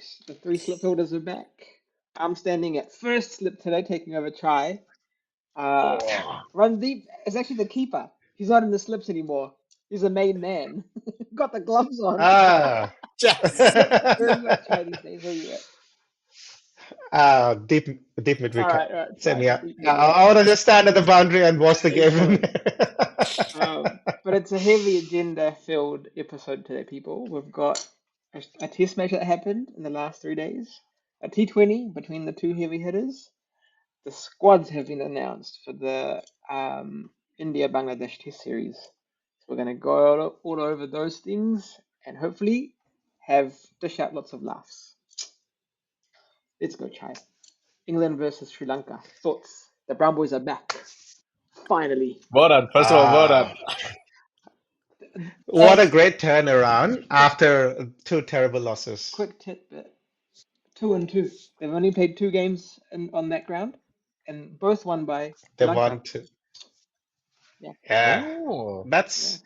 folks. The three slip fielders are back. I'm standing at first slip today, taking over Chai. Uh, Oh, Randeep is actually the keeper. He's not in the slips anymore. He's the main man. Got the gloves on. ah, Yes. Where are you at, Chai, these days? Where are you at? deep mid wicket. All right, Send fine. me out. Deep I, mid, yeah. I want to just stand at the boundary and watch the game from Excellent. there. But it's a heavy agenda-filled episode today, people. We've got a test match that happened in the last 3 days, a T20 between the two heavy hitters. The squads have been announced for the India-Bangladesh Test Series. So we're going to go all over those things and hopefully dish out lots of laughs. Let's go, Chai. England versus Sri Lanka. Thoughts? The Brown Boys are back. Finally. Well done. First of all, well done. What a great turnaround after two terrible losses. Quick tidbit. 2-2. They've only played 2 games on that ground, and both won by They Lanka. won two. Yeah. Yeah, Oh. that's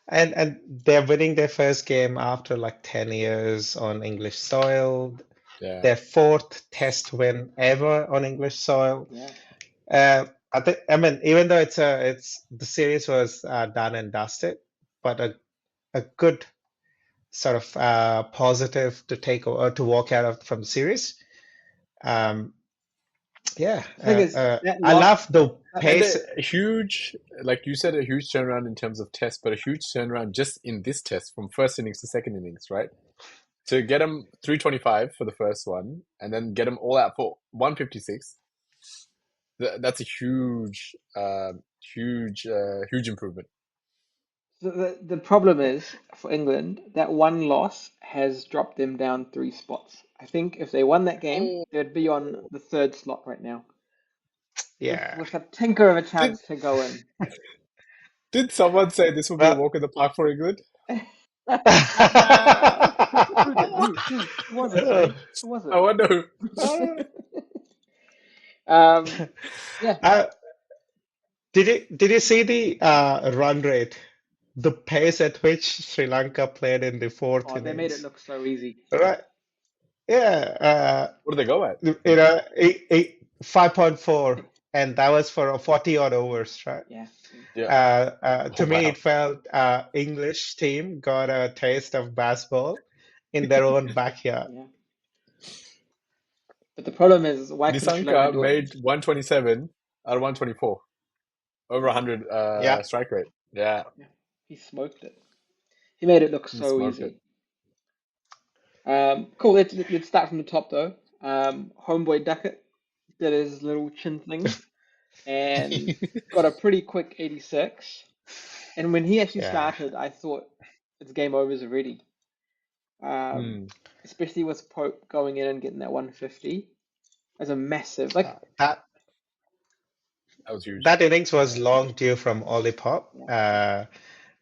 and they're winning their first game after like 10 years on English soil. Yeah. Their fourth test win ever on English soil. Yeah. I mean, even though it's the series was done and dusted, but a good sort of positive to to walk out of from the series. Yeah, The thing is, that I loss, love the And pace. a huge, like you said, a huge turnaround in terms of tests, but a huge turnaround just in this test from first innings to second innings, right? To get them 325 for the first one and then get them all out for 156. That's a huge improvement. the problem is for England that one loss has dropped them down 3 spots. I think if they won that game, they'd be on the 3rd slot right now. Yeah. With a tinker of a chance to go in. Did someone say this will be a Well, walk in the park for England? Who did? Who was it? Sorry, who was I wonder. it? Yeah. did you see the run rate, the pace at which Sri Lanka played in the fourth Oh, they made it innings? look so easy. Right? Yeah. What do they go at? 5.4, and that was for a 40 odd overs, right? Yeah. To me, wow. it felt English team got a taste of baseball in their own backyard. Yeah. But the problem is, why couldn't Sri Lanka Nisanka do it? made 127 out of 124. Over 100 Yeah. strike rate. Yeah. He smoked it. He made it look He so smoked easy. Cool. Let's start from the top though. Homeboy Duckett did his little chin thing and got a pretty quick 86. And when he actually Yeah. started, I thought it's game overs already. Especially with Pope going in and getting that 150 as a massive That was huge. that innings was long due from Ollie Pop. Yeah.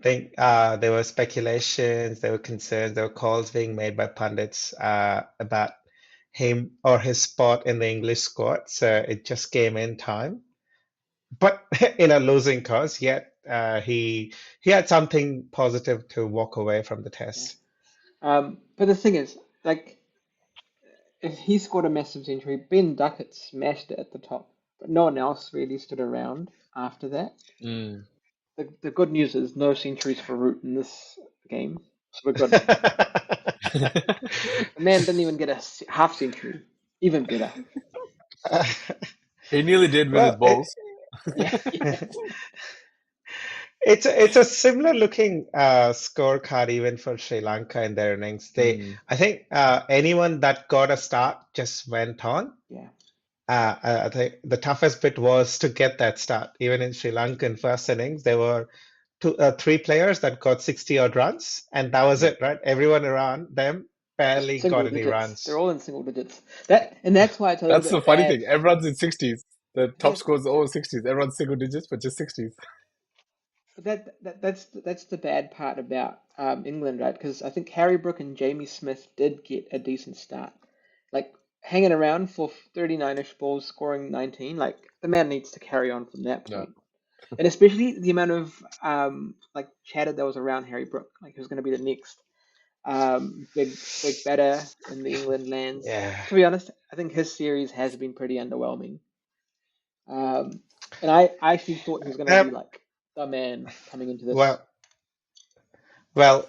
I think there were speculations, there were concerns, there were calls being made by pundits about him or his spot in the English squad. So it just came in time, but in a losing cause. Yet he had something positive to walk away from the test. But the thing is, like, if he scored a massive century, Ben Duckett smashed it at the top, but no one else really stood around after that. The good news is no centuries for Root in this game, so we're good. The man didn't even get a half century. Even better. He nearly did with his balls. Yeah. It's a similar looking scorecard even for Sri Lanka in their innings. I think anyone that got a start just went on. Yeah. I think the toughest bit was to get that start. Even in Sri Lanka in first innings, there were 3 players that got 60 odd runs, and that was it, right? Everyone around them barely got any runs. They're all in single digits. That's why it's a little That's bit the funny bad. thing. Everyone's in 60s. The top scores are all 60s. Everyone's single digits, but just 60s. That's the bad part about England, right? Because I think Harry Brook and Jamie Smith did get a decent start, like hanging around for 39-ish balls, scoring 19. Like the man needs to carry on from that point, and especially the amount of like chatter that was around Harry Brook, like who's going to be the next. Big batter in the England lands. Yeah. To be honest, I think his series has been pretty underwhelming. And I actually thought he was going to Uh, be like the man coming into this. well,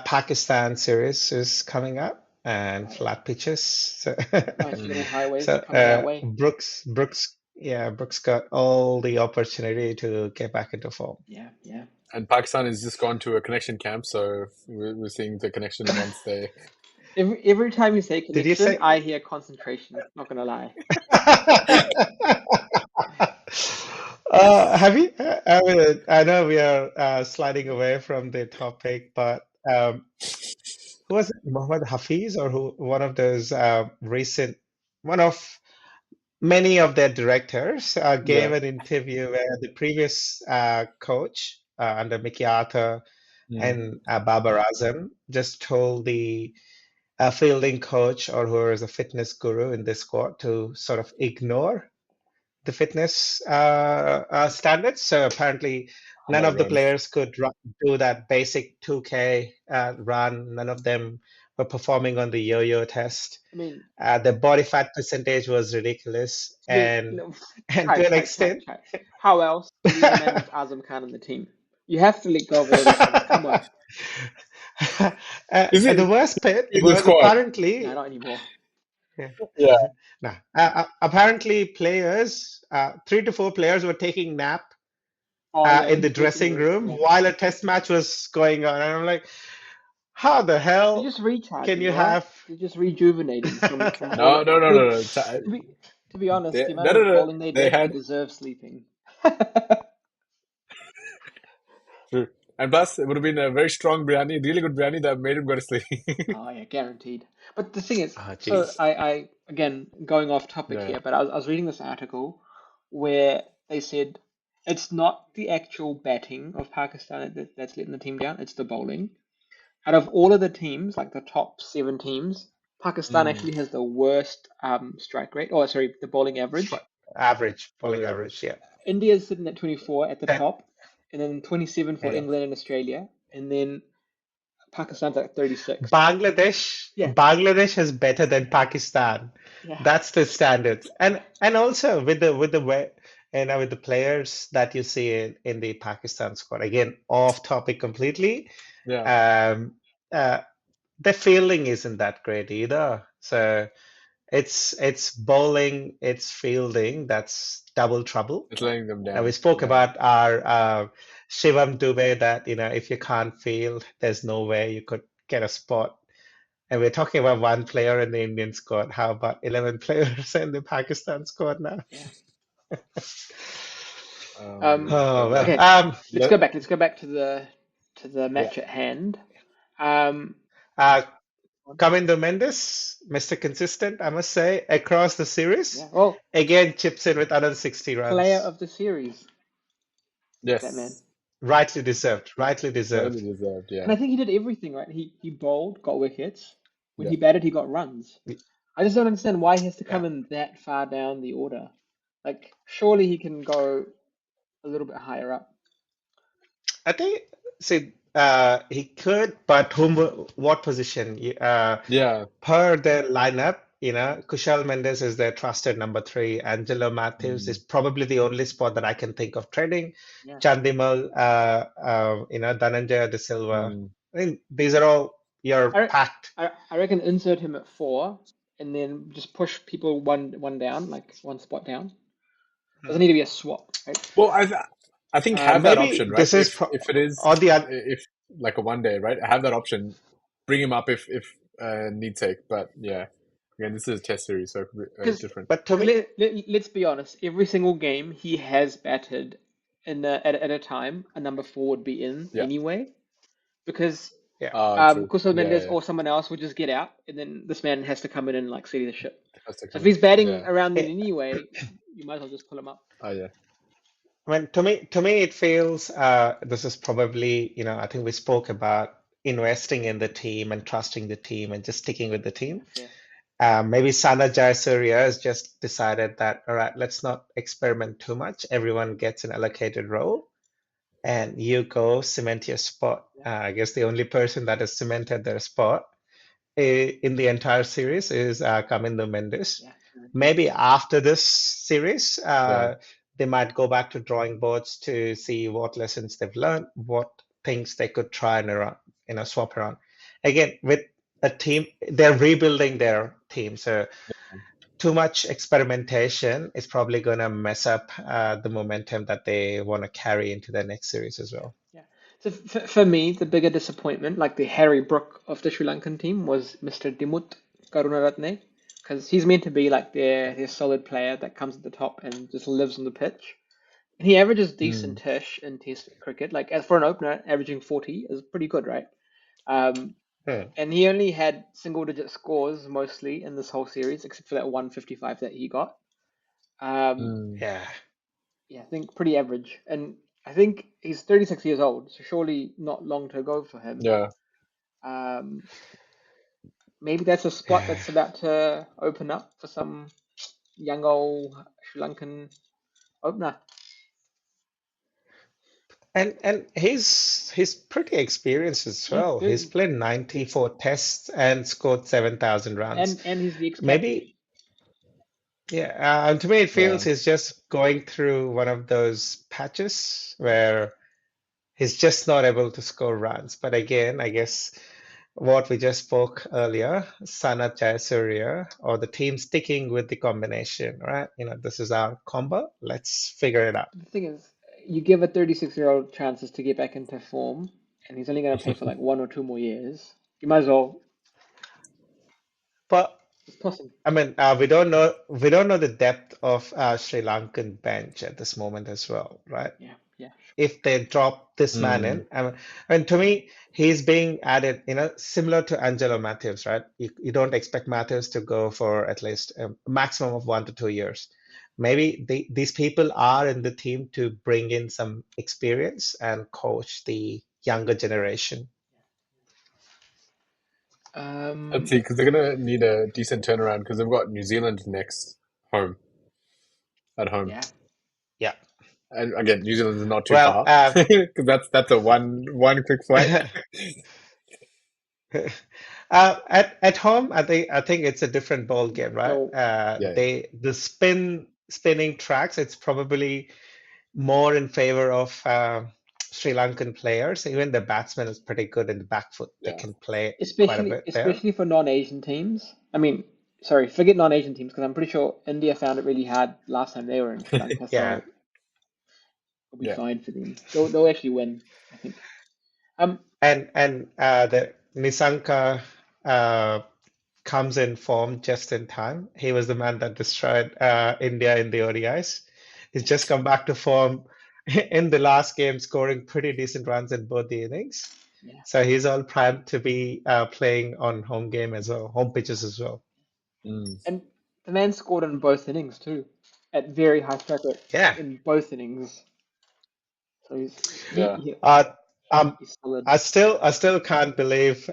Pakistan series is coming up and Oh yeah, flat pitches. So, nice little Mm. highways so coming that way. Brooks got all the opportunity to get back into form. Yeah. And Pakistan has just gone to a connection camp, so we're seeing the connection once they. Every time you say Did you connection, say? I hear concentration. Not gonna lie. Have you? I mean, I know we are sliding away from the topic, but who was it? Mohammed Hafiz, or who? One of those one of many of their directors gave Yeah. an interview where the previous coach under Mickey Arthur Mm. and Babar Azam just told the fielding coach or who is a fitness guru in this squad to sort of ignore the fitness standards. So apparently, Oh none my of the God. players could do that basic 2K run. None of them were performing on the yo-yo test. I mean, The body fat percentage was ridiculous, I mean, and no, and to an extent, try. How else will you manage Azam Khan in the team? You have to let go of all these things. Come on. Is the it worst bit in the was squad? No, apparently, not anymore. yeah, Yeah. no, apparently players, 3 to 4 players were taking nap Oh yeah, in in the the dressing dressing room. room Yeah. while a test match was going on. And I'm like, how the They're hell just can recharging, you all right? have? They're just rejuvenating from all No, the. no, no, Look, no, no. to be honest, They, the amount no, no, of no. bowling they They did, they had. deserve sleeping. True. And plus, it would have been a very strong biryani, really good biryani that made him go to sleep. Oh yeah, guaranteed. But the thing is, Oh, so jeez. I again going off topic Yeah. here, but I was reading this article where they said it's not the actual batting of Pakistan that's letting the team down, it's the bowling. Out of all of the teams, like the top 7 teams, Pakistan Mm. actually has the worst strike rate, or sorry, the bowling Stri- average. Average, Bowling bowling average. average, yeah. India's sitting at 24 at the That, top, and then 27 for yeah. England and Australia, and then Pakistan's at 36. Yeah, Bangladesh is better than Pakistan. yeah, That's the standards. And also with the way with the players that you see in the Pakistan squad, again, off topic completely. Yeah. Um, uh, the fielding isn't that great either. So it's bowling, it's fielding, that's double trouble. It's letting them Now we down. spoke Yeah. about our Shivam Dubey that if you can't field, there's no way you could get a spot. And we're talking about one player in the Indian squad. How about 11 players in the Pakistan squad now? yeah. Oh well. Okay, let's Let, go back. Let's go back to the yeah. match at hand. Um, Uh, Kamindo Mendes, Mr. Consistent, I must say, across the series. yeah. Well, Again, chips in with another 60 player runs. of the series, that man. Yes. Rightly deserved. Rightly Rightly deserved. deserved. And Yeah. I think he did everything right. He bowled, got wickets. When Yeah. he batted, he got runs. I just don't understand why he has to Yeah. come in that far down the order. Like, surely he can go a little bit higher up. I think, see, he could, but what position? Yeah. Per their lineup, Kushal Mendes is their trusted number 3. Angelo Matthews Mm. is probably the only spot that I can think of trading. Yeah. Chandimal, Dhananjaya De Silva. Mm. I think these are all your I, packed. I reckon insert him at 4 and then just push people one down, like one spot down. Doesn't need to be a swap, right? Well, I think have that Maybe option, right? this is If it is on the other. if like a one day, right? Have that option. Bring him up if need take. But yeah, again, this is a test series, so it could be Because different. But to me, let's be honest, every single game he has batted at a time, a number 4 would be in Yeah. anyway. Because yeah. True. Kusal Yeah. Mendes Yeah. or someone else would just get out, and then this man has to come in and like steady the ship. Has to So come if in. he's batting Yeah. around then anyway, you might as well just pull him up. Oh yeah. I mean, to me, it feels this is probably, I think we spoke about investing in the team and trusting the team and just sticking with the team. Yeah. Maybe Sana Jayasuriya has just decided that, all right, let's not experiment too much. Everyone gets an allocated role, and you go cement your spot. I guess the only person that has cemented their spot in the entire series is Kamindo Mendes. Yeah. Maybe after this series, Yeah. they might go back to drawing boards to see what lessons they've learned, what things they could try and around, swap around. Again, with a team, they're rebuilding their team, so too much experimentation is probably going to mess up the momentum that they want to carry into the next series as well. Yeah. So for me, the bigger disappointment, like the Harry Brook of the Sri Lankan team, was Mr. Dimut Karunaratne, because he's meant to be like their solid player that comes at the top and just lives on the pitch. And he averages Mm. decent-ish in Test cricket. Like as for an opener, averaging 40 is pretty good, right? Um, and he only had single-digit scores mostly in this whole series, except for that 155 that he got. Mm. Yeah. Yeah, I think pretty average. And I think he's 36 years old, so surely not long to go for him. Yeah. Um, maybe that's a spot Yeah. that's about to open up for some young old Sri Lankan opener. And he's pretty experienced as Yeah, well. He's very. played 94 tests and scored 7,000 runs. And he's the ex-captain. Maybe, yeah. To me, it feels Yeah. he's just going through one of those patches where he's just not able to score runs. But again, I guess what we just spoke earlier, Sanat Jayasuriya, or the team sticking with the combination, right? This is our combo. Let's figure it out. The thing is, you give a 36-year-old chances to get back into form, and he's only going to play for like 1 or 2 more years. You might as well. But It's possible. I mean, we don't know the depth of Sri Lankan bench at this moment as well, right? Yeah, yeah. If they drop this man Mm. in, and to me, he's being added, similar to Angelo Matthews, right? You don't expect Matthews to go for at least a maximum of 1 to 2 years. Maybe these people are in the team to bring in some experience and coach the younger generation. Let's see, because they're gonna need a decent turnaround because they've got New Zealand next at home. Yeah. Yeah. And again, New Zealand is not too Well, far because that's a one quick flight. at home, I think it's a different ball game, right? So Yeah. The spinning tracks, it's probably more in favor of Sri Lankan players. Even the batsman is pretty good in the back foot. They Yeah. can play quite a especially bit there. especially for non-Asian teams. I mean, sorry, forget non-Asian teams because I'm pretty sure India found it really hard last time they were in Sri Lanka, Yeah. so it'll be Yeah. fine for them. They'll actually win, I think. And the Nisanka comes in form just in time. He was the man that destroyed India in the ODIs. He's just come back to form in the last game, scoring pretty decent runs in both the innings. Yeah. So he's all primed to be playing on home game as well, home pitches as well. Mm. And the man scored in both innings too, at very high strike rate Yeah. in both innings. So Yeah. he's solid. I still can't believe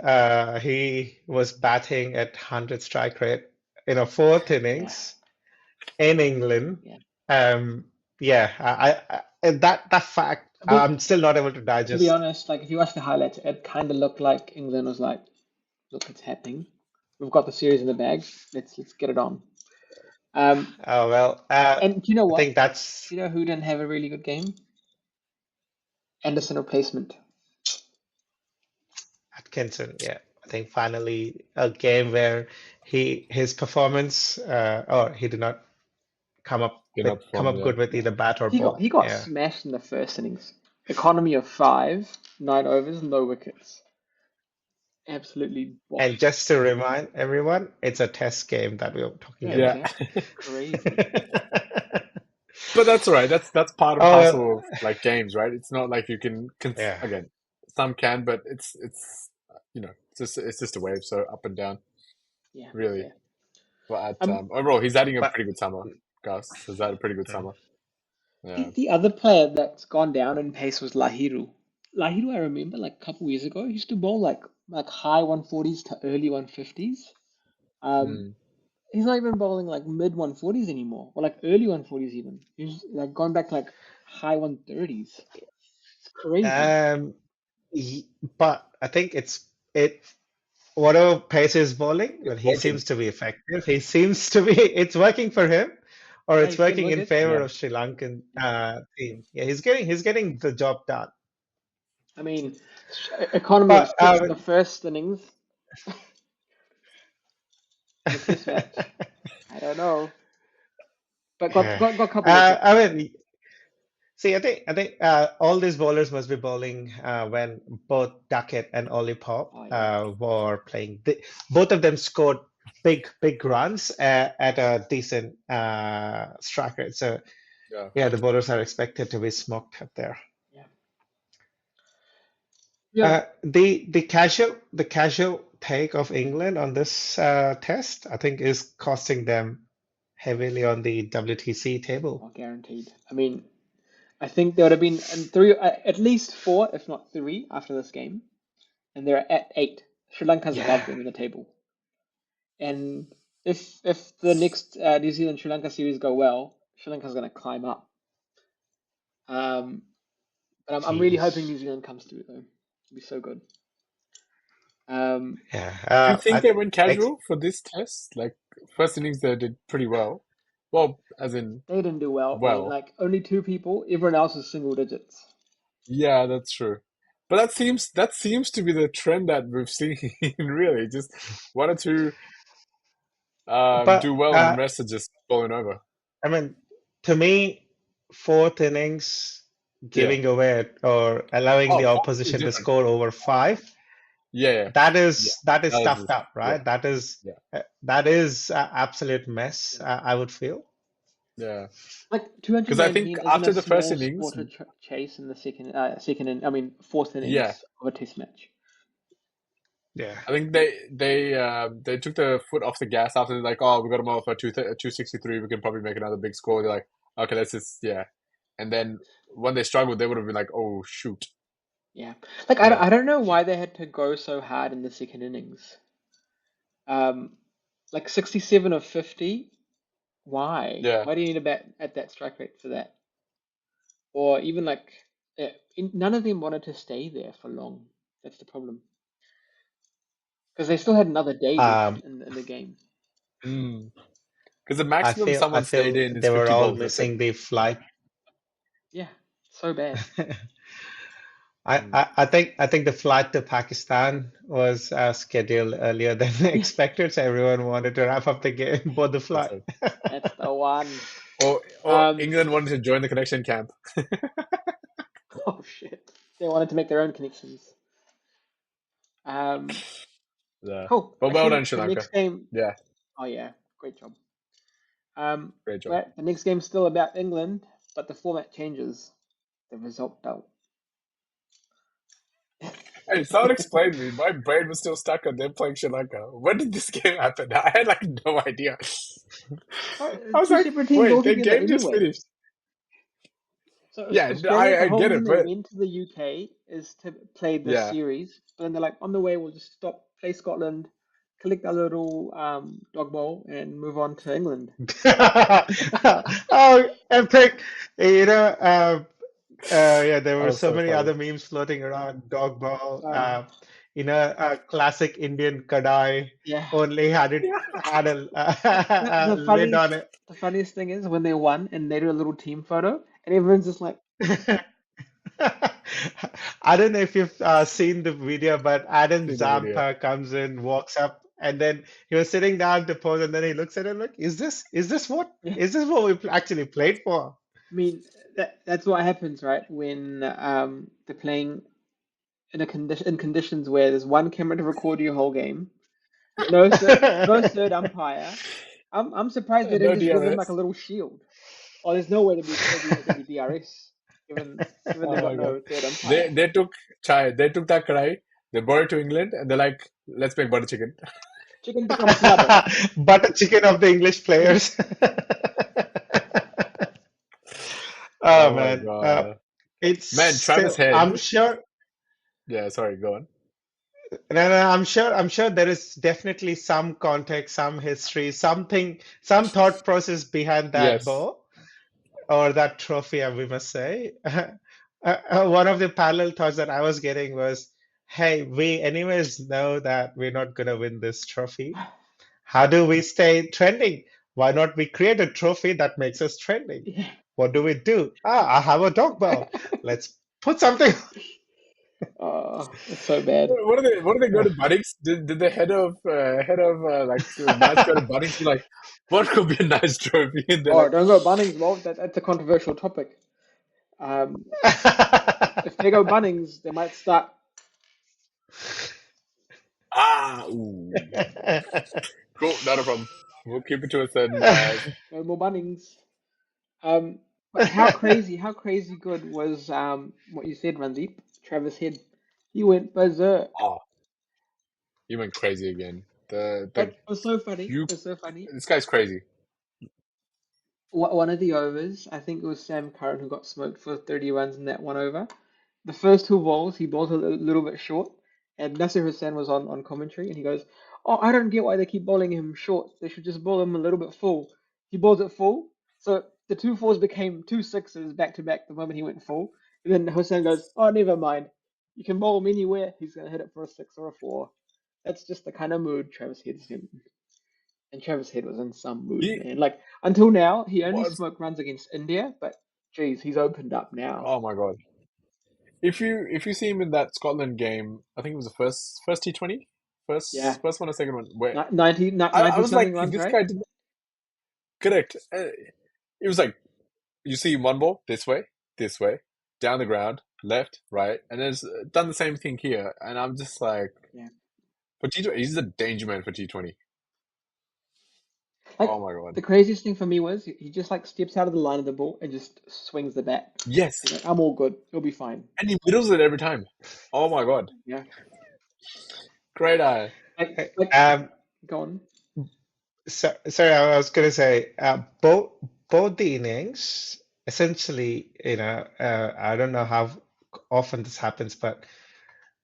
he was batting at 100 strike rate in a fourth innings in England. Yeah. Yeah, that fact I'm still not able to To be digest. honest, like if you watch the highlights, it kind of looked like England was like, "Look, it's happening. We've got the series in the bag. Let's get it on." Oh well, And do you know I what? think that's Do you know who didn't have a really good game? Anderson replacement. Atkinson. Yeah, I think finally a game where his performance or he did not come up Get up come from up good with Yeah. either bat or He got ball. he got Yeah. smashed in the first innings. Economy of 5, 9 overs, no wickets. Absolutely And washed. just to remind everyone, it's a test game that we were talking Yeah, about. Yeah. exactly. Crazy. But that's all right. That's part and Oh, parcel of like games, right? It's not like you can yeah. again, some can, but it's it's just a wave, so up and down, Yeah. really. Yeah. But Um, overall, he's having a But pretty good summer. Gus has had a pretty good summer. Yeah. the other player that's gone down in pace was Lahiru. Lahiru, I remember like a couple years ago, he used to bowl like high 140s to early 150s. Mm. He's not even bowling like mid 140s anymore, or like early 140s even. He's like gone back to like high 130s. It's crazy. But I think it whatever pace he's bowling, well, he Working. seems to be effective. He seems to be it's working for him, or Yeah, it's he's getting working in wickets. favor Yeah. of Sri Lankan team. Yeah, he's getting the job done. I mean, economy of But 6 in the first innings in the test match. I don't know. But got yeah. got, got a couple wickets. I mean, see, I think all these bowlers must be bowling when both Duckett and Ollie Pop Oh yeah. were playing. Both of them scored big runs at a decent strike rate. So Yeah. yeah, the bowlers are expected to be smoked up there. Yeah. Yeah. The casual take of England on this test, I think, is costing them heavily on the WTC table. Oh, guaranteed. I mean, I think there would have been at least four, if not three, after this game, and they're at 8. Sri Lanka's above Yeah. them in the table. And if the next New Zealand Sri Lanka series go well, Sri Lanka's going to climb up. But I'm really hoping Jeez. New Zealand comes through though. It'd be so good. Um, Yeah. Do you think they went Ex casual for this test? Like first innings they did pretty well. Well, as in they didn't do well. I mean, well. like only 2 people. Everyone else is single digits. Yeah, that's true. But that seems to be the trend that we've seen, really. Just one or two do but well and the rest are just falling over. I mean, to me, fourth innings Yeah. giving away or allowing Oh, the fourth is opposition to different. score over 5, Yeah, yeah. that Yeah. is That was stuffed just, up, yeah, right? That is yeah, absolute mess, Yeah. I would feel. yeah. Like Because I think 219 isn't after a the first small innings, sport to chase in the fourth yeah, innings of a test match. Yeah. I think they took the foot off the gas after like, oh, we got them off at 263. We can probably make another big score. They're like, okay, let's just And then when they struggled, they would have been like, oh shoot, Yeah. Like yeah, I don't know why they had to go so hard in the second innings. Like 67 of 50. Why? yeah. Why do you need a bat at that strike rate for that? Or even like, none of them wanted to stay there for long. That's the problem. Because they still had another day left Um, in the game. Because the I maximum feel I someone stayed feel in is they were 50 all balls. That's it. missing the flight. Yeah, so bad. I think the flight to Pakistan was scheduled earlier than expected, so everyone wanted to wrap up the game, board the That's flight. it. That's the one. Or England wanted to join the connection camp. Oh shit. They wanted to make their own connections. Um, Yeah. cool. But I well think done, Sri the Lanka. next game. Yeah, Oh yeah, great job. great job. But the next game's still about England, but the format changes. The result don't. Hey, someone explained me. My brain was still stuck on them playing Sri Lanka. When did this game happen? I had like no idea. Oh, I was two like, separate teams wait, the altogether game just anyway. finished. So Yeah, Australia, the I whole get reason it, they but went to the UK is to play the yeah. series, but then they're like, on the way, we'll just stop, play Scotland, collect our little dog bowl, and move on to England. Oh, epic! You know, yeah, there That were was so so many funny. other memes floating around. Dog ball, Uh, classic Indian kadai, yeah. only had Yeah. a The, a the lid funniest on it. the funniest thing is when they won and they do a little team photo, and everyone's just like, I don't know if you've seen the video, but Adam Seen the video. Zampa comes in, walks up, and then he was sitting down to pose, and then he looks at it like, yeah. is this what we actually played for? I mean, that's what happens, right? When they're playing in conditions where there's one camera to record your whole game, no third umpire. I'm surprised they didn't No just give them like a DRS. little shield. Oh, there's no way there'd be DRS given they Oh got my god. no third They umpire. they took they took that kadai, they brought it to England, and they're like, let's make butter chicken. Chicken tikka masala. Butter chicken of the English Yeah. players. Oh Oh my man, god. it's Man, Travis still. I'm Head. sure. Yeah, sorry, go on. No, I'm sure there is definitely some context, some history, some thought process behind that Yes. ball or that trophy, we must say. one of the parallel thoughts that I was getting was, hey, we anyways know that we're not gonna win this trophy. How do we stay trending? Why not we create a trophy that makes us trending? Yeah. What do? I have a dog bone. Let's put something. Oh, it's so bad. What do they go to Bunnings? Did the like match go to Bunnings and be like, what could be a nice trophy? And they're Oh, like, don't go Bunnings, Wolf. That's a controversial topic. Um, if they go Bunnings, they might start. ooh. Cool, not a problem. We'll keep it to a certain No more Bunnings. But how crazy good was what you said, Randeep? Travis Head. He went berserk. oh, he went crazy again. It was so funny. You It was so funny. this guy's crazy. One of the overs, I think it was Sam Curran who got smoked for 30 runs in that one over. The first two balls, he bowled a little bit short, and Nasser Hussain was on commentary, and he goes, "Oh, I don't get why they keep bowling him short. They should just bowl him a little bit full." He bowls it full, so the two fours became two sixes back to back the moment he went full. And then Hussain goes, "Oh, never mind. You can bowl him anywhere. He's gonna hit it for a six or a four." That's just the kind of mood Travis Head's in. And Travis Head was in some mood, He man. Like until now, he only was. smoked runs against India, but geez, he's opened up now. Oh my god. If you see him in that Scotland game, I think it was the first T20, Yeah, first one or second one, where 90, I 90 was like, something runs, this right? guy did correct. It was like you see one ball this way, down the ground, left, right, and then it's done the same thing here. And I'm just like, Yeah. for T20, he's a danger man for T20. Like Oh my god. the craziest thing for me was he just like steps out of the line of the ball and just swings the bat. Yes, He's like, I'm all good. He'll be fine. and he middles it every time. Oh my god, Yeah. great eye. Like Um, go on. sorry, I was going to say, both the innings, essentially, I don't know how often this happens, but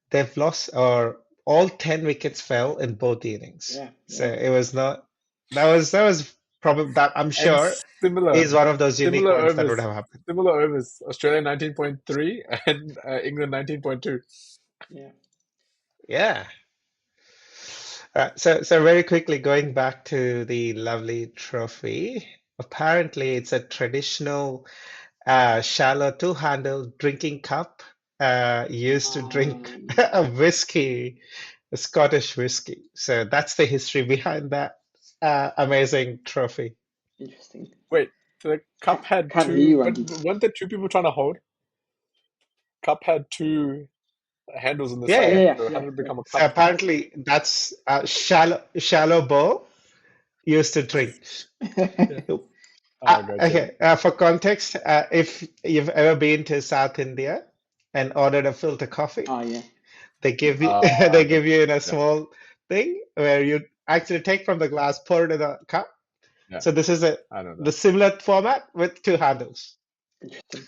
they've lost, or all 10 wickets fell in both the innings. Yeah, So yeah. it was not, that was probably, that I'm And sure similar, is one of those unique similar ones that would overs, have happened. similar overs. Australia 19.3 and England 19.2. Yeah. Yeah. So very quickly, going back to the lovely trophy, apparently it's a traditional shallow two-handled drinking cup used to drink a whiskey, a Scottish whiskey. So that's the history behind that amazing trophy. Interesting. Wait, so the cup had Can't hear two, you, but Randy. weren't there two people trying to hold? Cup had two handles on the Yeah, side, yeah. so how did it Yeah. become a So cup? apparently that's a shallow bowl used to drink. Yeah. Oh, gotcha. Okay, for context, if you've ever been to South India and ordered a filter coffee, Oh yeah. they give you they Okay. give you in a Yeah, small thing where you actually take from the glass, pour it in a cup. yeah. So this is I know the that. similar format with two handles. Interesting.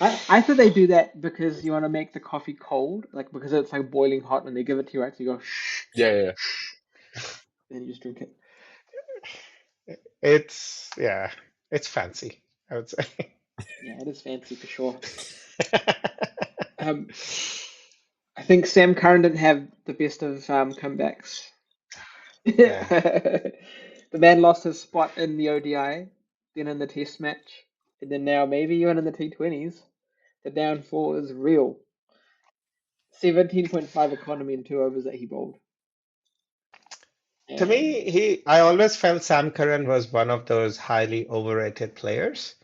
I thought they do that because you want to make the coffee cold, like because it's like boiling hot when they give it to you, right? So you go shh, Yeah. then you just drink it. It's fancy, I would say. Yeah, it is fancy for sure. Um, I think Sam Curran didn't have the best of comebacks. Yeah. The man lost his spot in the ODI, then in the Test match, and then now maybe even in the T20s. The downfall is real. 17.5 economy in two overs that he bowled. To And me, I always felt Sam Curran was one of those highly overrated players.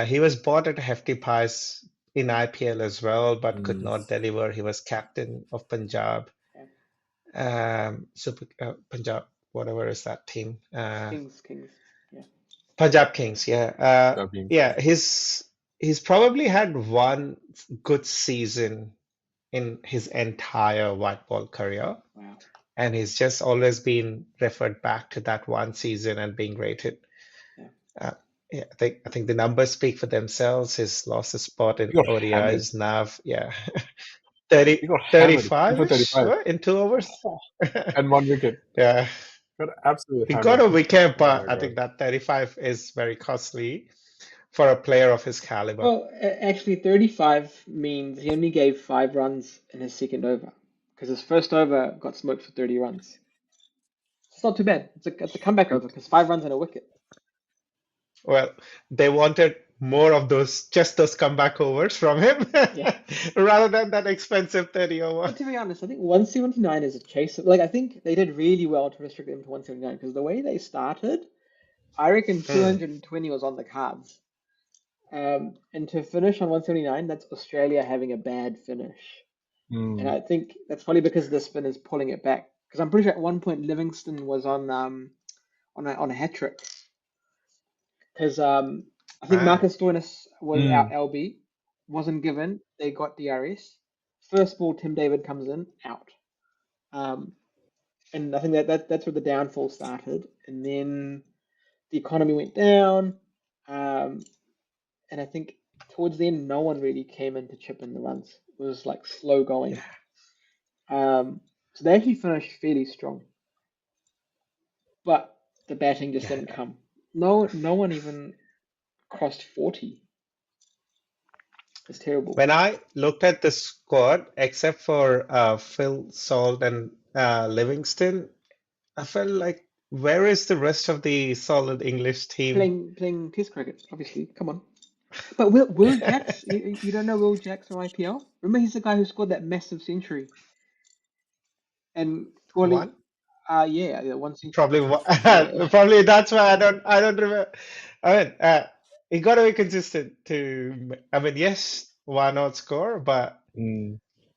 He was bought at a hefty price in IPL as well, but could Mm. not deliver. He was captain of Punjab, Punjab, whatever is that team? Kings, yeah. Punjab Kings, yeah. Joking. Yeah, he's probably had one good season in his entire white ball career, Wow. and he's just always been referred back to that one season and being rated. Yeah. Yeah, I think the numbers speak for themselves. He's lost a spot in He got hammered. ODIs, NAV, yeah. He got hammered. 35 For ish 35 in two overs. and one wicket. Yeah, Got absolutely he got hammered. a wicket, Oh but my I god. think that 35 is very costly for a player of his caliber. Well, actually, 35 means he only gave 5 runs in his second over because his first over got smoked for 30 runs. It's not too bad. It's a comeback over because 5 runs and a wicket. Well, they wanted more of just those comeback overs from him Yeah. rather than that expensive 30 over. But to be honest, I think 179 is a chase. Like, I think they did really well to restrict them to 179 because the way they started, I reckon 220 was on the cards. And to finish on 179, that's Australia having a bad finish. And I think that's probably because the spin is pulling it back. Because I'm pretty sure at one point Livingston was on a hat trick. Because I think Marcus Stoinis was out LB, wasn't given. They got DRS. First ball, Tim David comes in, out. And I think that's where the downfall started. And then the economy went down. And I think towards the end, no one really came in to chip in the runs. It was like slow going. So they actually finished fairly strong. But the batting just didn't come. No one even crossed 40. It's terrible. When I looked at the squad, except for Phil Salt and Livingston, I felt like where is the rest of the solid English team? Playing Test cricket, obviously. Come on. But Will Jacks, you don't know Will Jacks from IPL? Remember, he's the guy who scored that massive century. And Kohli, One? yeah, one century. Probably Yeah. probably that's why I don't remember. I mean, it got to be consistent to. I mean, yes, why not score? But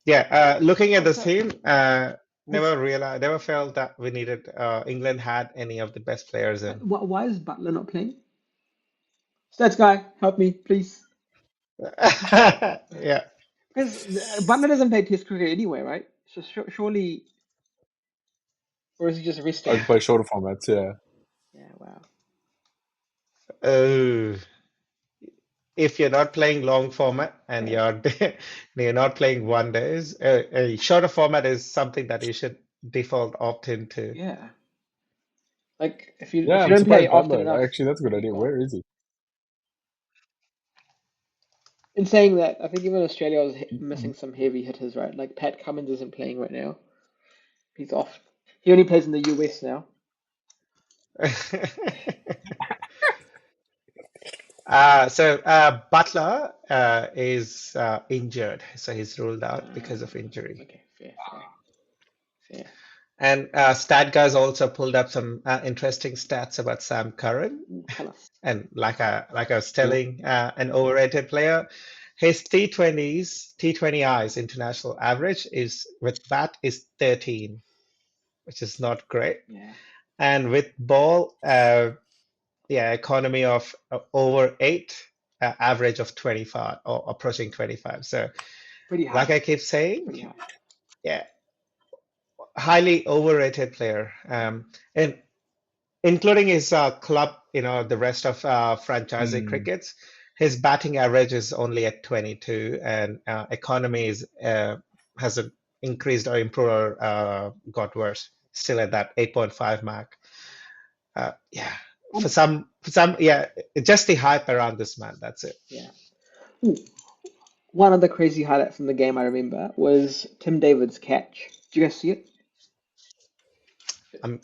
yeah, looking at this team, never felt that we needed England had any of the best players in. Why is Butler not playing? Stats guy, help me, please. Yeah. Because Butler doesn't play Test cricket anyway, right? So surely, or is he just resting? I play shorter formats, yeah. Yeah, wow. Oh, if you're not playing long format and you're not playing one days, a shorter format is something that you should default opt into. Yeah. Like if you Yeah, I'm don't play surprised often Butler. enough. Actually, that's a good idea. Where is he? In saying that, I think even Australia was missing some heavy hitters, right? Like Pat Cummins isn't playing right now. He's off. He only plays in the US now. So Butler is injured, so he's ruled out because of injury. Okay, fair. And StatGuys also pulled up some interesting stats about Sam Curran. Tell us. And like I was telling, an overrated player, his T20Is international average is with bat is 13, which is not great. Yeah. And with ball, economy of over 8, average of 25 or approaching 25. So, Pretty high. like I keep saying, Pretty high. yeah, highly overrated player. And including his club, the rest of franchisee crickets, his batting average is only at 22, and economy hasn't increased or improved or got worse. Still at that 8.5 mark. For some, just the hype around this man. That's it. Yeah. Ooh. One other crazy highlight from the game I remember was Tim David's catch. Did you guys see it?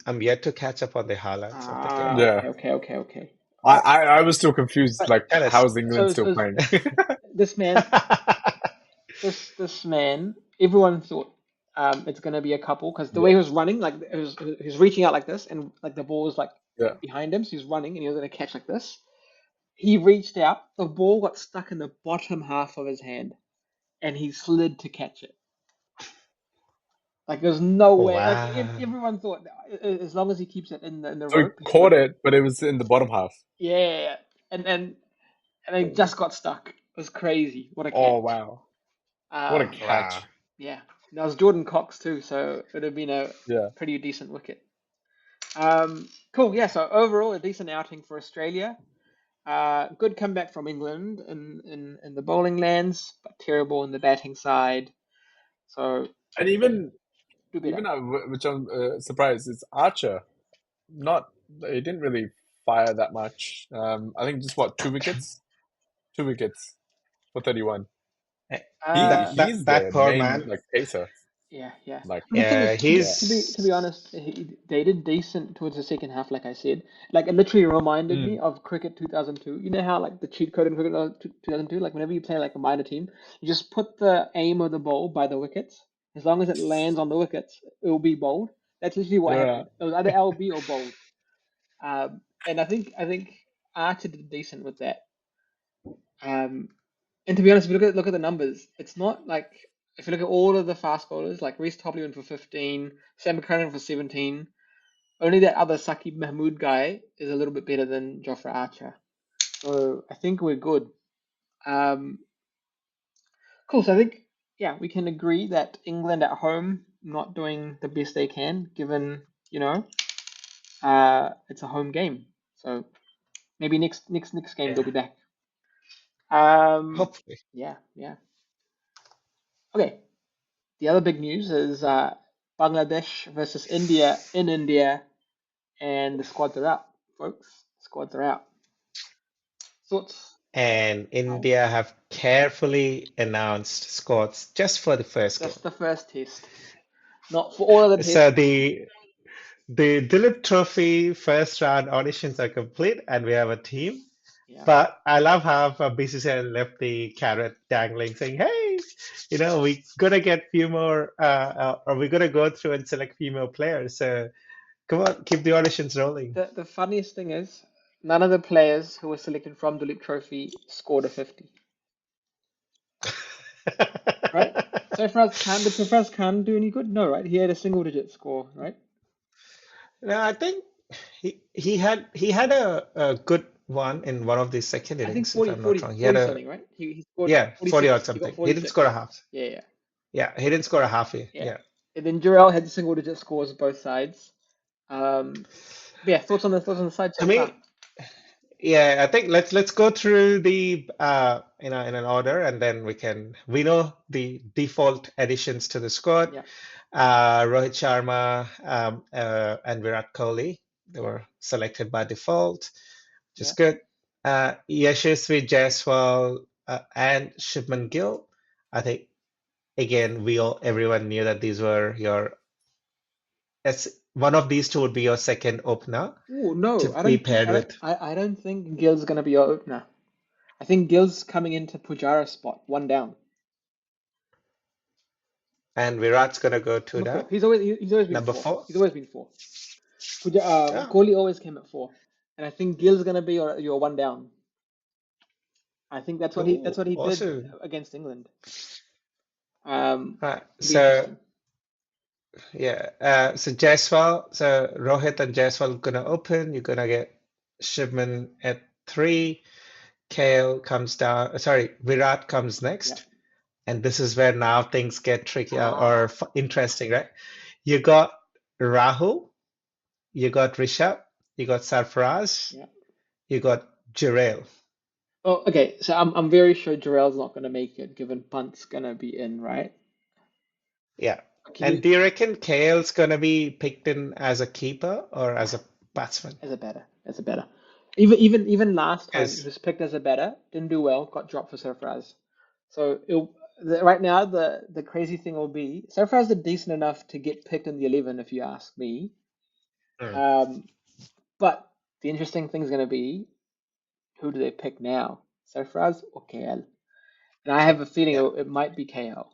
I'm yet to catch up on the highlights of the game. Yeah. Okay. I was still confused. But- Like, Tell us. how's England So- still so- playing? This man, this man, everyone thought it's gonna be a couple because the way he was running, like he was reaching out like this, and like the ball was like behind him, so he was running and he was gonna catch like this. He reached out, the ball got stuck in the bottom half of his hand, and he slid to catch it. Like there's no way. Wow. Like everyone thought as long as he keeps it in the So he rope. caught it, but it was in the bottom half. Yeah, and it just got stuck. It was crazy. What a catch! Oh wow! What a catch! Wow. Yeah, that was Jordan Cox too, so it would have been a pretty decent wicket. Cool. Yeah. So overall, a decent outing for Australia. Good comeback from England in the bowling lands, but terrible in the batting side. So And even do better. which I'm surprised is Archer. He didn't really fire that much. I think just 2 wickets. 2 wickets for 31. Eh, Uh, He's that their poor main man. like pacer. yeah, yeah. Like, But the thing Yeah, is, yeah. to be he's honest, they did decent towards the second half, like I said. Like it literally reminded me Mm. of Cricket 2002. You know how like the cheat code in Cricket 2002, like whenever you play like a minor team, you just put the aim of the ball by the wickets. As long as it lands on the wickets, it will be bowled. That's literally what Yeah. happened. It was either LB or bowled. And I think Archer did decent with that. Um, and to be honest, if you look at the numbers, it's not like if you look at all of the fast bowlers, like Reece Topley went for 15, Sam McCarron for 17. Only that other Saqib Mahmood guy is a little bit better than Jofra Archer. So I think we're good. Um, cool. So I think yeah, we can agree that England at home not doing the best they can, given it's a home game. So maybe next game they'll yeah, be back. Um, hopefully. yeah, yeah. Okay. The other big news is Bangladesh versus India in India, and the squads are out, folks. Squads are out. Thoughts? And How? India have carefully announced squads just for the first game. Just the first test, not for all of the So tests. the Dilip Trophy first round auditions are complete, and we have a team. Yeah. But I love how BCCI left the carrot dangling, saying, "Hey, we gotta get few more, or we gotta go through and select few more players. So come on, keep the auditions rolling." The funniest thing is, none of the players who were selected from Duleep Trophy scored a 50. Right? Did Sarfraz Khan do any good? No, right? He had a single digit score, right? No, I think he had a good one in one of the second I think innings, if 40 I'm not 40 wrong. He had 40 a something, right? He scored yeah, 40 odd 46. He got something. He didn't 46. score a half. Yeah, yeah. Yeah, he didn't score a half here. Yeah. Yeah. And then Jarrell had the single digit scores both sides. But yeah, thoughts on the side To so far. me, yeah, I think let's go through the in an order, and then we know the default additions to the squad. Yeah, Rohit Sharma and Virat Kohli, they were selected by default, which is yeah. good. Yashasvi Jaiswal and Shubman Gill. I think again everyone knew that these were your as one of these two would be your second opener Oh to no, be paired with. I don't think Gill's gonna be our opener. I think Gill's coming into Pujara's spot, one down. And Virat's gonna go two Number four. down. He's always been Number four. four. He's always been four. Oh, Kohli always came at four, and I think Gill's gonna be your one down. I think that's cool. what he did Awesome. against England. Right. It'll be So interesting. yeah. So Jaiswal, so Rohit and Jaiswal gonna open. You're gonna get Shubman at three. Kale comes down. Sorry, Virat comes Yeah. next. And this is where now things get tricky or Ah. interesting, right? You got Rahul, you got Rishabh, you got Sarfaraz, Yeah. you got Jurel. Oh, okay. So I'm very sure Jarrell's not gonna make it, given Punt's gonna be in, right? Yeah. Can And you do you reckon Kale's gonna be picked in as a keeper or as a batsman? as a better? Even last time he Because was picked as a better, didn't do well, got dropped for Surfraz. So right now the crazy thing will be Surfraz did decent enough to get picked in the 11 if you ask me. Um, but the interesting thing is going to be who do they pick now, Surfraz or KL? And I have a feeling yeah. it might be KL.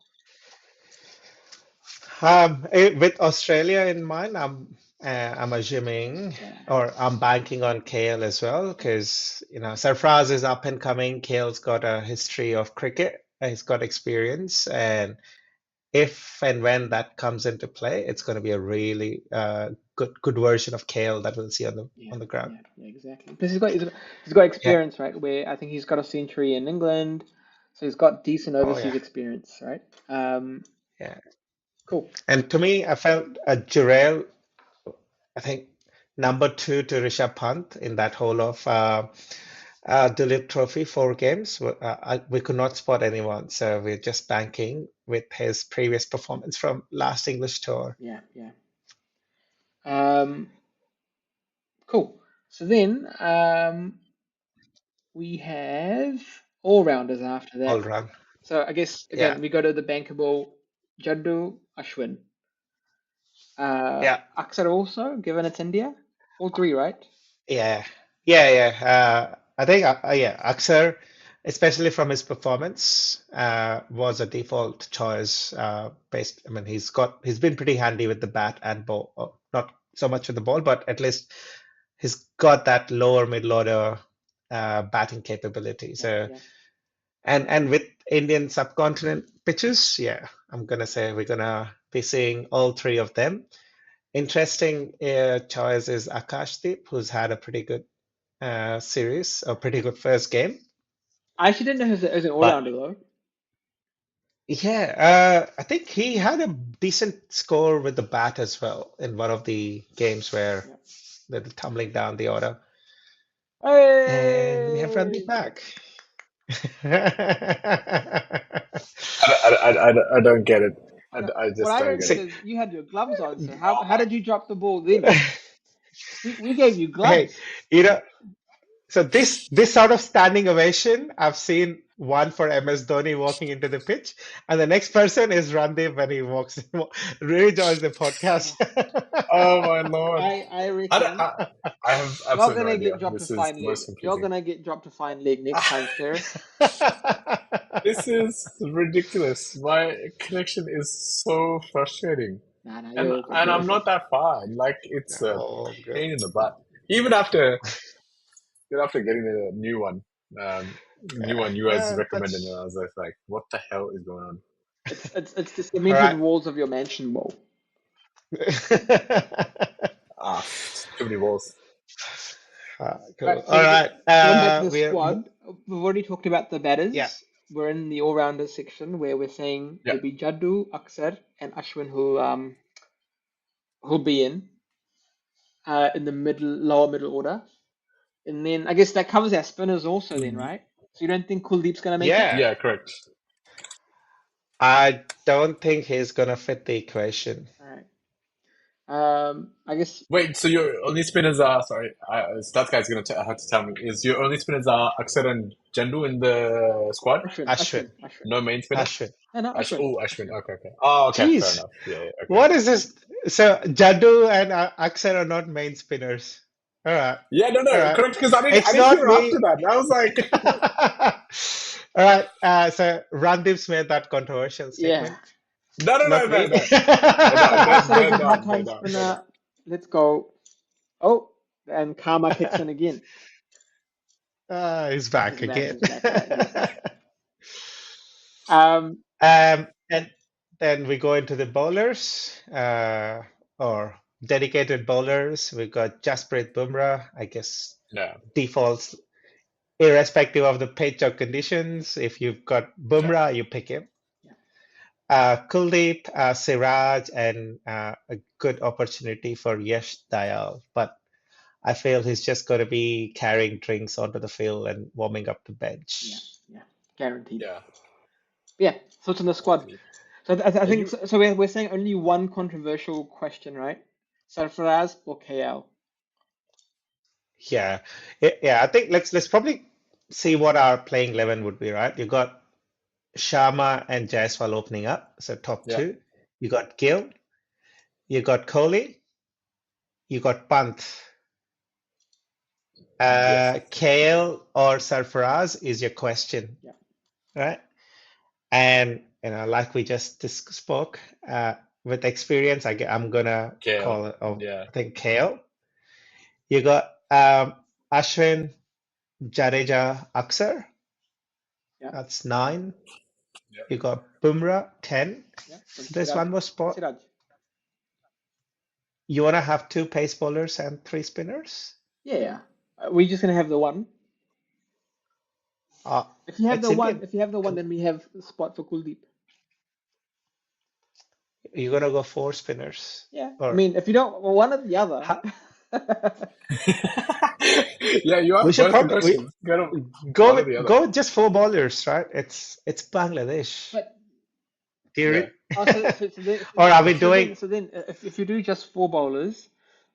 With Australia in mind, I'm assuming Yeah, or I'm banking on Kale as well yeah, because Sarfraz is up and coming. Kale's got a history of cricket. He's got experience, and if and when that comes into play, it's going to be a really good version of Kale that we'll see on the yeah, on the ground. yeah, yeah, exactly. Because he's got Yeah. experience, right? Where I think he's got a century in England, so he's got decent Oh overseas yeah. experience, right? Um, Yeah. cool. And to me, I felt Jurel, I think number two to Rishabh Pant in that whole of Dulip Trophy, 4 games. We could not spot anyone, so we're just banking with his previous performance from last English tour. Yeah, yeah. Um, cool. So then we have all-rounders after all that. round. So I guess Yeah, again we go to the bankable Jaddu, Ashwin, yeah, Akshar also, given it's India. All three, right? yeah, yeah. I think, yeah, Aksar, especially from his performance, was a default choice. Based, I mean, he's been pretty handy with the bat and ball. Not so much with the ball, but at least he's got that lower middle order batting capability. Yeah, So, yeah. and with Indian subcontinent pitches, yeah, I'm gonna say we're gonna be seeing all three of them. Interesting choice is Akashdeep, who's had a pretty good series, a pretty good first game. I actually didn't know he was an But all-rounder though. yeah, I think he had a decent score with the bat as well in one of the games where Yeah. they're tumbling down the order. And we have Randeep Hey! back. I don't get it. No, I what just I don't don't get get it. See, is you had your gloves on, so how did you drop the ball then? We gave you hey, gloves. you know, so this sort of standing ovation, I've seen one for MS Dhoni walking into the pitch, and the next person is Randeep when he walks rejoins the podcast. Oh my Lord. I I, don't- reckon I have you're absolutely no gonna idea. get dropped to This is fine the leg. most You're confusing. gonna get dropped to fine leg next time, sir. This is ridiculous. My connection is so frustrating. Nah, And you're good. and You're I'm good. not that far. Like it's a Oh, good. pain in the butt. Even after getting a new one you guys recommended, and I was like, what the hell is going on? It's the All cemented right. walls of your mansion bowl. Too many balls. Cool. Right, All so right. going back to the We're squad, we've already talked about the yeah, batters. We're in the all-rounders section where we're saying Yeah. it'll be Jaddu, Aksar, and Ashwin who'll be in the lower middle order. And then I guess that covers our spinners also then, right? So you don't think Kuldeep's gonna make it? yeah. Yeah, correct. I don't think he's gonna fit the equation. All right. I guess Wait, so your only spinners are, sorry, that guy's gonna have to tell me, is your only spinners are Akshar and Jandu in the squad? Ashwin. No main spinner? Ashwin. No, Ashwin. Ashwin. Okay, okay. Oh, okay, fair Jeez, enough. Yeah, okay. what is this? So Jaddu and Aksar are not main spinners. All right, Yeah, no, all no, right. correct, because I It's didn't not hear after me. that. And I was like, All right. So Randeep's made that controversial Yeah. statement. no, no, no, Not no, me. no. Aksar is They're a done. part-time spinner. Let's go. Oh, and karma kicks in again. He's back He's back. again. He's back. Right, he's back. Um, And then we go into the bowlers, or dedicated bowlers. We got Jasprit Bumrah, I guess Yeah, defaults, irrespective of the pitch or conditions. If you've got yeah. Bumrah, you pick him. Kuldeep, Siraj, and a good opportunity for Yash Dayal. But I feel he's just going to be carrying drinks onto the field and warming up the bench. yeah, guaranteed. Yeah. Yeah, so it's in the squad. So I And think you, so. We're saying only one controversial question, right? Sarfaraz or KL? Yeah, yeah. I think let's probably see what our playing 11 would be, right? You got Sharma and Jaiswal opening up, so top yeah, two. You got Gill, you got Kohli, you got Pant. yes. KL or Sarfaraz is your question, Yeah. right? And like we just spoke, with experience, I'm gonna KL. call it. Yeah. I think KL. You got Ashwin, Jadeja, Aksar. Yeah. That's 9. Yeah. You got Bumrah, 10. Yeah. There's one more spot. Siraj. You wanna have 2 pace bowlers and 3 spinners? Yeah. We're just gonna have the one. If you have It's the one, Indian. then we have a spot for Kuldeep. You're gonna go 4 spinners, Yeah. I or mean, if you don't, well, one or the other. Yeah, you we asked should both the probably questions. Go to go one or with the other. go with just 4 bowlers, right? It's Bangladesh. But Yeah. Or are we doing? So then, if you do just 4 bowlers,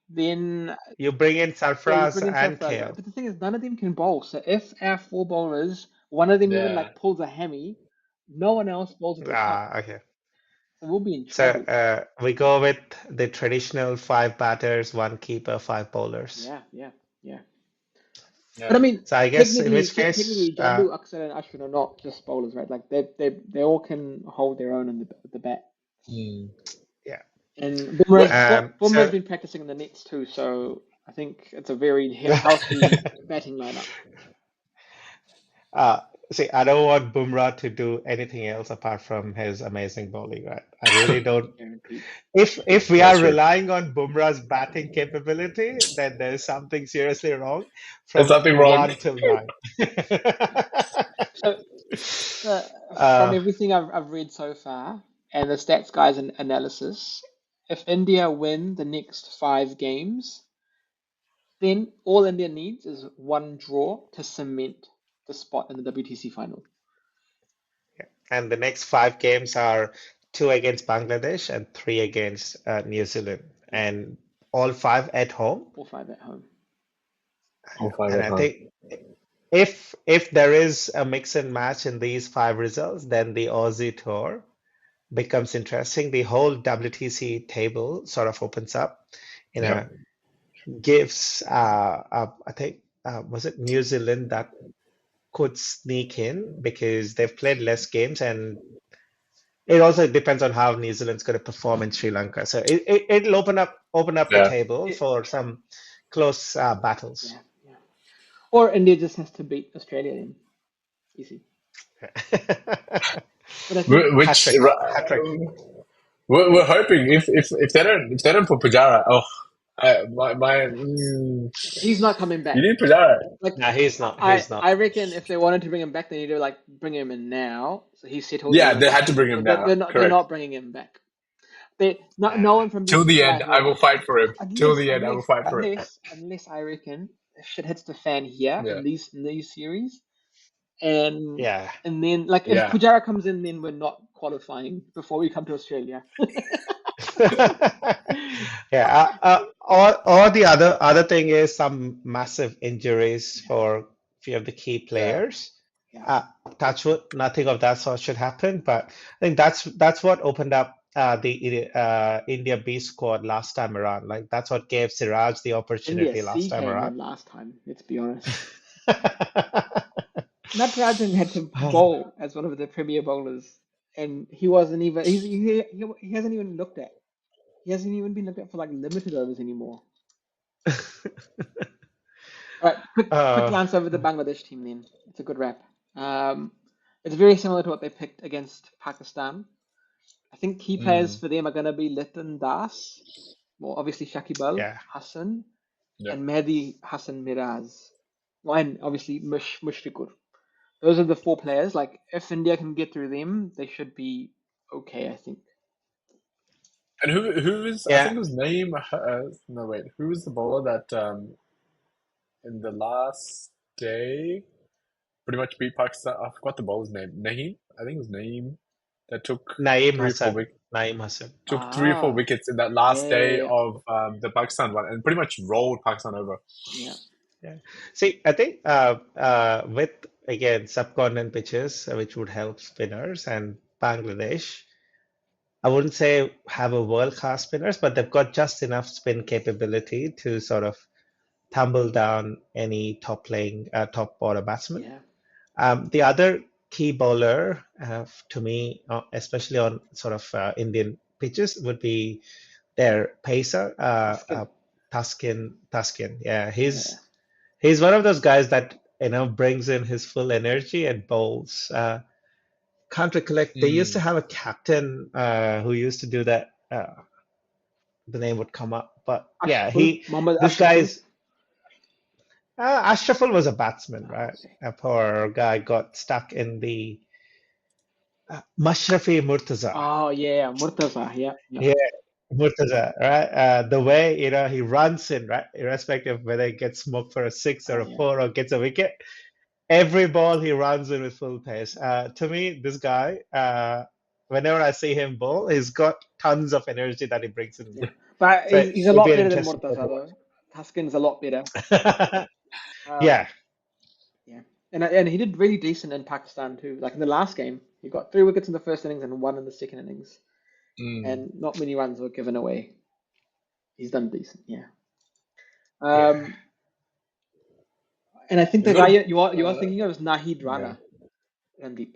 then You bring in yeah, you Sarfraz bring in and Sarfaraz. KL. But the thing is, none of them can bowl. So if our 4 bowlers One of them even Yeah. like pulls a hammy. No one else bowls with a shot, Okay. so we'll be in So trouble. we go with the traditional five batters, one keeper, five bowlers. Yeah, yeah, yeah. But I Yeah. mean, So I guess in technically, which case, technically, Jandu, Akshar, and Ashwin are not just bowlers, right? Like they all can hold their own in the bat. Mm. yeah. And Well, Bumrah's So been practicing in the nets too, so I think it's a very healthy batting lineup. uh, see, I don't want Bumrah to do anything else apart from his amazing bowling, right? I really don't. Guaranteed. If we are that's true. relying on Bumrah's batting capability, then there's something seriously wrong There's from nothing wrong. 1 till 9. So from Uh, everything I've read so far and the stats guys and analysis, if India win the next 5 games, then all India needs is one draw to cement the spot in the WTC final. and the next 5 games are 2 against Bangladesh and 3 against New Zealand, Yeah, and all 5 at home. all 5 at home. All five And at I home. think if there is a mix and match in these 5 results, then the Aussie tour becomes interesting. The whole WTC table sort of opens up, you Yeah. know, gives I think was it New Zealand that could sneak in because they've played less games, and it also depends on how New Zealand's going to perform in Sri Lanka. So it'll open up the Yeah. table It, for some close battles. yeah, yeah. Or India just has to beat Australia then. Easy. But I think Which Hat trick, hat trick. we're hoping if they don't put Pujara, he's not coming you back. need Pujara. Like No, he's not. I, He's not. I reckon if they wanted to bring him back, they need to like bring him in now, so he's settled Yeah, they in. had to bring him now. They're Correct. not bringing him back. No Nah. one from Till the BCCI end, is I will like fight for him. Till unless the end, I will unless fight for him. unless unless I reckon if shit hits the fan here Yeah. in these series, and Yeah. then like if Yeah. Pujara comes in, then we're not qualifying before we come to Australia. Yeah. Or the other thing is some massive injuries for a few of the key Yeah. players. Yeah. Uh, touch wood, nothing of that sort should happen. But I think that's what opened up the India B squad last time around. Like that's what gave Siraj the India opportunity last C time came around. in last time. Let's be honest. Natarajan had to bowl as one of the premier bowlers, and he wasn't even. He hasn't even looked at. He hasn't even been looked at for like limited overs anymore. All right, quick Uh, glance over the Bangladesh team then. It's a good wrap. It's very similar to what they picked against Pakistan. I think key players Mm. for them are going to be Liton Das, well, obviously Shakib Al yeah. Hassan, Yeah. and Mehdi Hassan Miraz. Well, and obviously Mushfiqur. Those are the 4 players. Like, if India can get through them, they should be okay, I think. And who is? I Yeah. think it was Naeem. No, wait. Who was the bowler that in the last day pretty much beat Pakistan? I forgot the bowler's name. Naeem. I think it was Naeem that took Naeem three or four Hassan. wickets. Naeem Hassan. Took 3 or 4 Ah, wickets in that yeah, last yeah, day yeah, of the Pakistan one, and pretty much rolled Pakistan over. yeah. Yeah. See, I think with again subcontinent pitches, which would help spinners and Bangladesh, I wouldn't say have a world-class spinners, but they've got just enough spin capability to sort of tumble down any top order batsman. Yeah. The other key bowler to me, especially on sort of Indian pitches, would be their pacer, Tuscan. Tuskin. Yeah, Yeah. he's one of those guys that brings in his full energy and bowls. Can't recollect. They used to Mm. have a captain who used to do that. The name would come up, but yeah, Mohammad this Ashraful. guy's Ashraful was a batsman, Oh, right? okay. A poor guy got stuck in the Mashrafi Murtaza. Oh, yeah, Murtaza. Yeah, yeah. Yeah, Murtaza, right? The way, he runs in, right? Irrespective of whether he gets smoked for a six or Oh, a yeah. four or gets a wicket, every ball he runs in with full pace. To me, this guy, whenever I see him bowl, he's got tons of energy that he brings in. Yeah. But So he's a it'll be lot an better than interesting one Murtaza, to though. Tuscan's a lot better. watch. Um, Yeah, yeah. And he did really decent in Pakistan too. Like in the last game, he got 3 wickets in the first innings and 1 in the second innings, Mm. and not many runs were given away. He's done decent, yeah. Yeah. And I think the He's guy got you are thinking of is Nahid yeah. Rana, Randeep.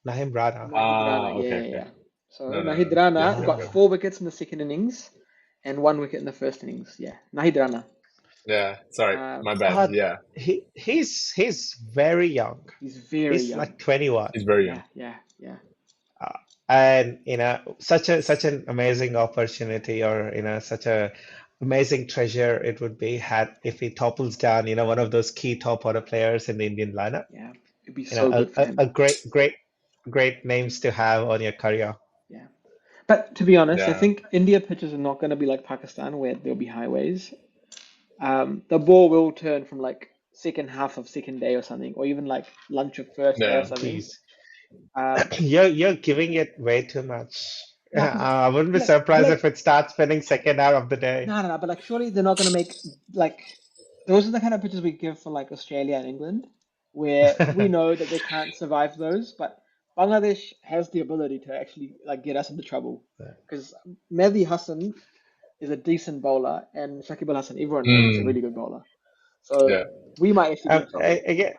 Nahim Rana. Nahid Rana, yeah, Okay, yeah, okay. yeah. So No, no, Nahid no. Yeah, Rana okay, got okay. 4 wickets in the second innings and 1 wicket in the first innings. Yeah, Nahid Rana. Yeah, sorry, my bad. Uh, Yeah, he's very young. He's very He's young. like 21. he's very young. Yeah. Uh, and such an amazing opportunity, or such a amazing treasure it would be had if he topples down one of those key top order players in the Indian lineup. Yeah, it'd be so good for him. A great names to have on your career. Yeah. But to be honest, I Yeah, think India pitches are not going to be like Pakistan where there'll be highways. The ball will turn from like second half of second day or something, or even like lunch of first day or yeah. something. Jeez. Um, You're giving it way too much. no, because I wouldn't be but surprised like if it starts spinning second hour of the day. no, but like surely they're not going to make like those are the kind of pitches we give for like Australia and England, where we know that they can't survive those, but Bangladesh has the ability to actually like get us into trouble because Mehdi Hassan is a decent bowler, and Shakib Al Hassan, everyone knows he's a Mm, really good bowler. So yeah. we might actually get in trouble. Again,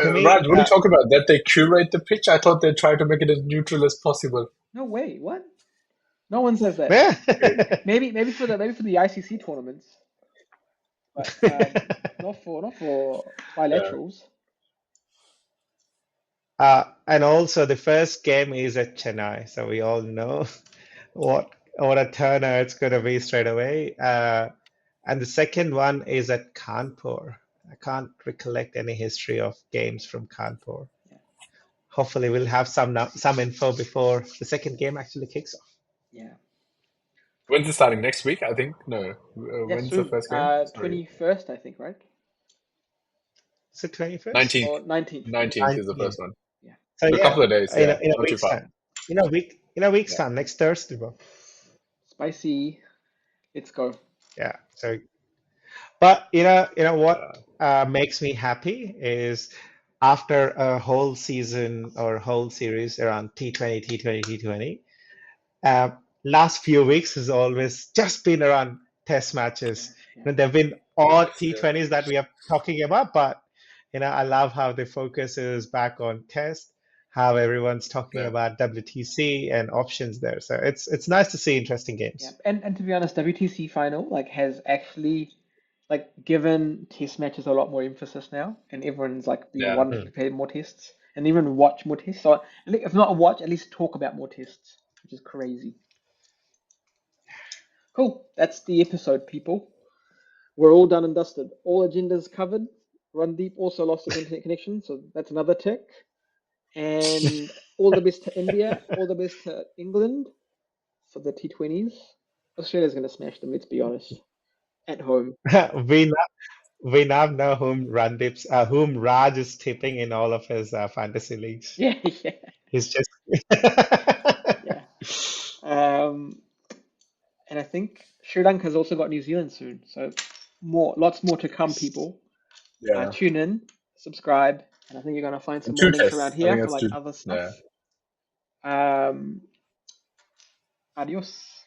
to Raj, me, what are you talking about? That they curate the pitch? I thought they try to make it as neutral as possible. No way, what? No one says that. yeah. Maybe for the ICC tournaments, but not for Yeah, bilaterals. And also the first game is at Chennai, so we all know what a turner it's going to be straight away. And the second one is at Kanpur. I can't recollect any history of games from Kanpur. Yeah, Hopefully, we'll have some info before the second game actually kicks off. yeah, when's it starting? Next week, I think. No, yeah. when's the Soon, first game? Sorry, 21st, I think, right? Is it 21st? 19th. Or 19th, 19th 19th. is the 19th. first one. Yeah. So So a yeah, couple of days. Yeah, in a not too week's far. time. In a week's Yeah, time, next Thursday, bro. Spicy. Let's go. Yeah. So, but what yeah, makes me happy is after a whole season or whole series around T20, uh, last few weeks has always just been around test matches. Yeah. There've been odd yeah, T20s that we are talking about, but I love how the focus is back on test, how everyone's talking yeah. about WTC and options there. So it's nice to see interesting Yeah, games. and to be honest, WTC final like has actually like given test matches a lot more emphasis now, and everyone's like been Yeah. wanting to play more tests and even watch more tests. So if not watch, at least talk about more tests, which is crazy. Cool. That's the episode, people. We're all done and dusted. All agendas covered. Rundeep also lost his internet connection, so that's another tick. And all the best to India. All the best to England for the T20s. Australia's going to smash them, let's be honest. At home. we now, we now know whom Raj is tipping in all of his fantasy leagues. Yeah, yeah, He's just yeah. Um, and I think Sri Lanka's also got New Zealand soon, so lots more to come, people. Yeah. Tune in, subscribe, and I think you're gonna find some And more two links around tests. I here think for that's like two. other stuff. Yeah. Um, adios.